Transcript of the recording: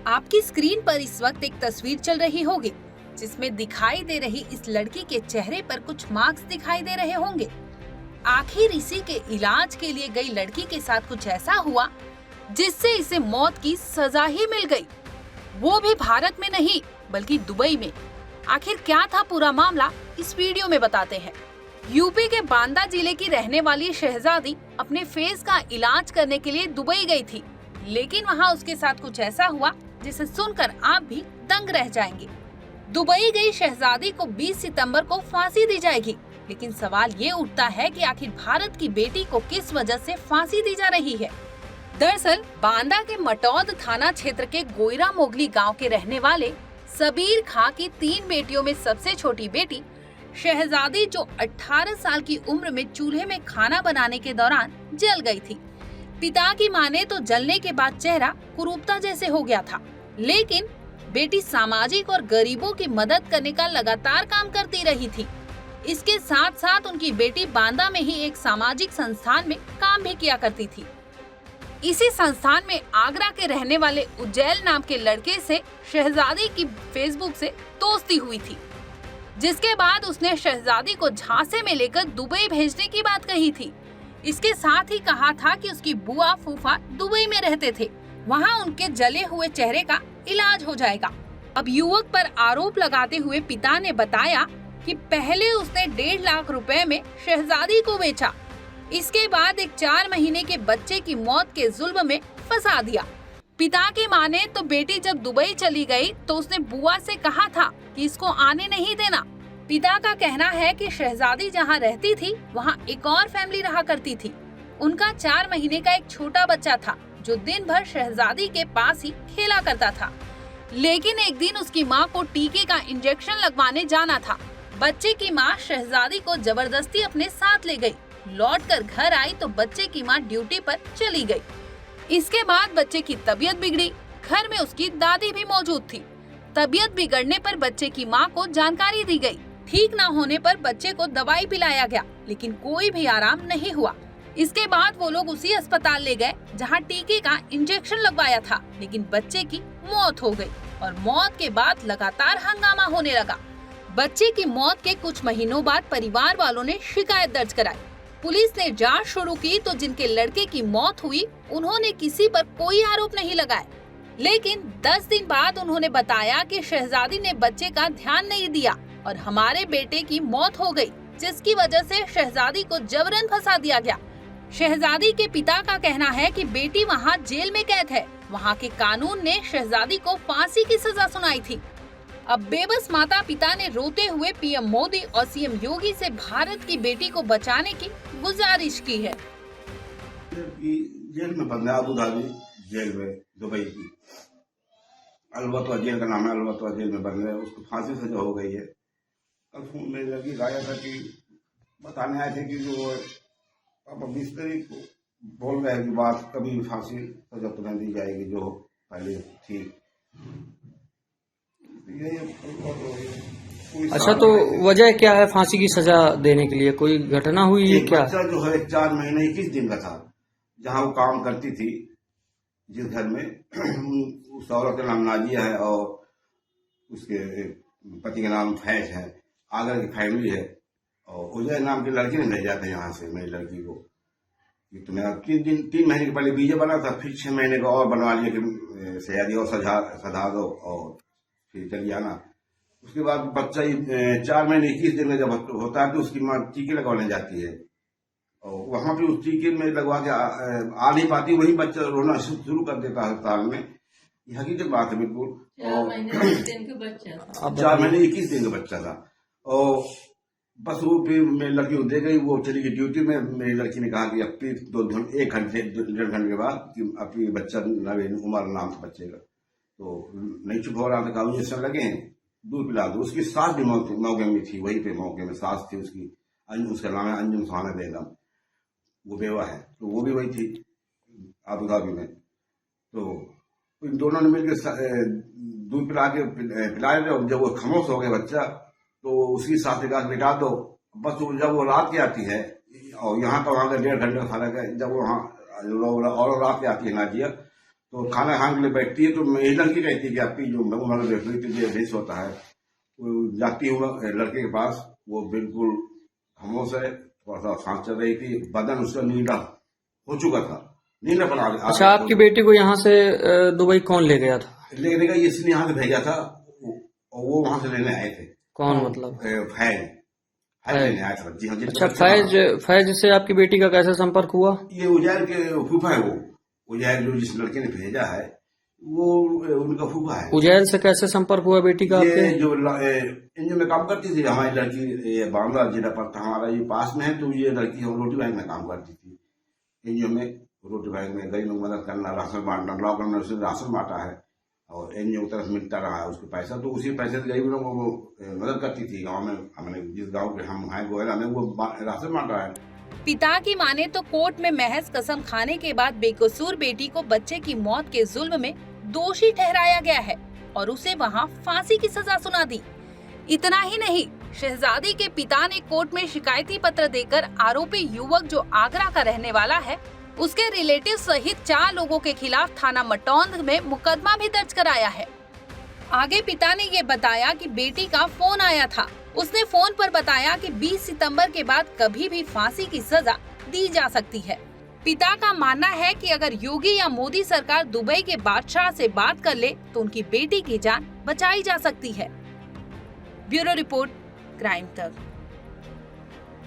आपकी स्क्रीन पर इस वक्त एक तस्वीर चल रही होगी जिसमें दिखाई दे रही इस लड़की के चेहरे पर कुछ मार्क्स दिखाई दे रहे होंगे। आखिर इसी के इलाज के लिए गई लड़की के साथ कुछ ऐसा हुआ जिससे इसे मौत की सजा ही मिल गई, वो भी भारत में नहीं बल्कि दुबई में। आखिर क्या था पूरा मामला, इस वीडियो में बताते हैं। यूपी के बांदा जिले की रहने वाली शहजादी अपने फेस का इलाज करने के लिए दुबई गई थी, लेकिन वहां उसके साथ कुछ ऐसा हुआ जिसे सुनकर आप भी दंग रह जाएंगे। दुबई गई शहजादी को 20 सितंबर को फांसी दी जाएगी, लेकिन सवाल ये उठता है कि आखिर भारत की बेटी को किस वजह से फांसी दी जा रही है। दरअसल बांदा के मटौद थाना क्षेत्र के गोयरा मोगली गांव के रहने वाले सबीर खां की 3 बेटियों में सबसे छोटी बेटी शहजादी, जो 18 साल की उम्र में चूल्हे में खाना बनाने के दौरान जल गई थी। पिता की माने तो जलने के बाद चेहरा कुरूपता जैसे हो गया था, लेकिन बेटी सामाजिक और गरीबों की मदद करने का लगातार काम करती रही थी। इसके साथ साथ उनकी बेटी बांदा में ही एक सामाजिक संस्थान में काम भी किया करती थी। इसी संस्थान में आगरा के रहने वाले उज्जैल नाम के लड़के से शहजादी की फेसबुक से दोस्ती हुई थी, जिसके बाद उसने शहजादी को झांसे में लेकर दुबई भेजने की बात कही थी। इसके साथ ही कहा था कि उसकी बुआ फूफा दुबई में रहते थे, वहां उनके जले हुए चेहरे का इलाज हो जाएगा। अब युवक पर आरोप लगाते हुए पिता ने बताया कि पहले उसने 1.5 लाख रुपए में शहजादी को बेचा, इसके बाद एक 4 महीने के बच्चे की मौत के जुल्म में फंसा दिया। पिता की माने तो बेटी जब दुबई चली गई तो उसने बुआ से कहा था कि इसको आने नहीं देना। पिता का कहना है कि शहजादी जहां रहती थी वहां एक और फैमिली रहा करती थी। उनका 4 महीने का एक छोटा बच्चा था जो दिन भर शहजादी के पास ही खेला करता था, लेकिन एक दिन उसकी मां को टीके का इंजेक्शन लगवाने जाना था। बच्चे की मां शहजादी को जबरदस्ती अपने साथ ले गई। लौटकर घर आई तो बच्चे की मां ड्यूटी पर चली गई। इसके बाद बच्चे की तबीयत बिगड़ी। घर में उसकी दादी भी मौजूद थी। तबीयत बिगड़ने पर बच्चे की मां को जानकारी दी गई। ठीक न होने पर बच्चे को दवाई पिलाया गया, लेकिन कोई भी आराम नहीं हुआ। इसके बाद वो लोग उसी अस्पताल ले गए जहां टीके का इंजेक्शन लगवाया था, लेकिन बच्चे की मौत हो गई और मौत के बाद लगातार हंगामा होने लगा। बच्चे की मौत के कुछ महीनों बाद परिवार वालों ने शिकायत दर्ज कराई। पुलिस ने जांच शुरू की तो जिनके लड़के की मौत हुई उन्होंने किसी पर कोई आरोप नहीं लगाए, लेकिन 10 दिन बाद उन्होंने बताया कि शहजादी ने बच्चे का ध्यान नहीं दिया और हमारे बेटे की मौत हो गई, जिसकी वजह से शहजादी को जबरन फंसा दिया गया। शहजादी के पिता का कहना है कि बेटी वहां जेल में कैद है। वहां के कानून ने शहजादी को फांसी की सजा सुनाई थी। अब बेबस माता पिता ने रोते हुए पीएम मोदी और सीएम योगी से भारत की बेटी को बचाने की गुजारिश की है। जेल में बंद है, अबू धाबी जेल में, दुबई की अलबत्ता जेल का नाम है, अलबत्ता जेल में बंद है। उसको फांसी सजा हो गई है। कल फोन में लगी गाया था कि बताने आए थे कि जो अब 20 तारीख को बोल रहे हैं कि बात कभी फांसी सजा तो नहीं दी जाएगी जो पहले थी। अच्छा, तो वजह क्या है फांसी की सजा देने के लिए? कोई घटना हुई है क्या? बच्चा जो है 4 महीने 21 दिन का था, जहाँ वो काम करती थी जिस घर में, उस औरत का नाम नाजिया है और उसके पति का नाम फैज है। आगरा की फैमिली है और उजय नाम के लड़के ने भेजा था यहाँ से मेरी लड़की को। तो मेरा 3 महीने के पहले वीजा बना था, फिर 6 महीने का और बनवा लिया कि सयादी और सजा दो और फिर चली आना। उसके बाद बच्चा 4 महीने 21 दिन में जब होता है तो उसकी माँ टीके लगवाने जाती है और वहां पे उस टीके में लगवा के आ नहीं पाती, वही बच्चा रोना शुरू कर देता है अस्पताल में। ये हकीकत बात है बिल्कुल। 4 महीने 21 दिन का बच्चा था और बस वो फिर मेरी लड़की को दे गई, वो चली गई ड्यूटी में। मेरी लड़की ने कहा कि अब फिर 1 घंटे 1.5 घंटे के बाद कि अब फिर बच्चा नवीन उमर नाम था बच्चे का, तो नहीं चुप हो रहा था, कागज इंजेक्शन लगे हैं, दूध पिला दो। उसकी सास भी मौके में थी, वहीं पे मौके में सास थी उसकी, उसका नाम है अंजुम सुहाना बेगम, वो बेवा है, तो वो भी वही थी अबू धाबी में। तो इन दोनों ने मिलकर दूध पिला के पिलाए थे। जब वो खामोश हो गया बच्चा तो उसकी सास ने कहा बिठा दो। बस जब वो रात की आती है और यहाँ का वहाँ का 1.5 घंटे का फर्क है, जब वो वहाँ और रात की आती है नाजिया, तो खाना खाने के लिए बैठती है तो मेरी लड़की कहती है कि आपकी जो उन्होंने देख ली थी भेष होता है, वो जाती हूँ लड़के के पास, वो बिल्कुल खामोश है, थोड़ा सा सांस चल रही थी, बदन उसका नीला हो चुका था, नीला बना। अच्छा, आपकी बेटी को यहाँ से दुबई कौन ले गया था? लेने का इसने यहाँ से भेजा था और वो वहां से लेने आए थे। कौन मतलब? फैज लेने आया था। जी हाँ। अच्छा, फैज से आपकी बेटी का कैसे संपर्क हुआ? ये उजैर के फूफा है, वो उजैर जो जिस लड़के ने भेजा है वो उनका फूफा है। उजैर से कैसे संपर्क हुआ बेटी का आपके? जो एनजीओ में काम करती थी हमारी लड़की, बांदा जिला पड़ता हमारा ये पास में है, तो ये लड़की रोटी बैंक में काम करती थी। एनजीओ में रोटी बैंक में गरीब लोग मदद करना, राशन बांटना, लॉकडाउन में उसने राशन बांटा है और एनजीओ की तरफ मिलता रहा है उसको पैसा, तो उसी पैसे से गरीब लोगों को मदद करती थी। गाँव में हमने जिस गाँव के हम हैं गोयला में, वो राशन बांटा है। पिता की माने तो कोर्ट में महज कसम खाने के बाद बेकसूर बेटी को बच्चे की मौत के जुल्म में दोषी ठहराया गया है और उसे वहां फांसी की सजा सुना दी। इतना ही नहीं, शहजादी के पिता ने कोर्ट में शिकायती पत्र देकर आरोपी युवक जो आगरा का रहने वाला है, उसके रिलेटिव सहित 4 लोगों के खिलाफ थाना मटौंद में मुकदमा भी दर्ज कराया है। आगे पिता ने ये बताया कि बेटी का फोन आया था। उसने फोन पर बताया कि 20 सितंबर के बाद कभी भी फांसी की सजा दी जा सकती है। पिता का मानना है कि अगर योगी या मोदी सरकार दुबई के बादशाह से बात कर ले तो उनकी बेटी की जान बचाई जा सकती है। ब्यूरो रिपोर्ट, क्राइम तक।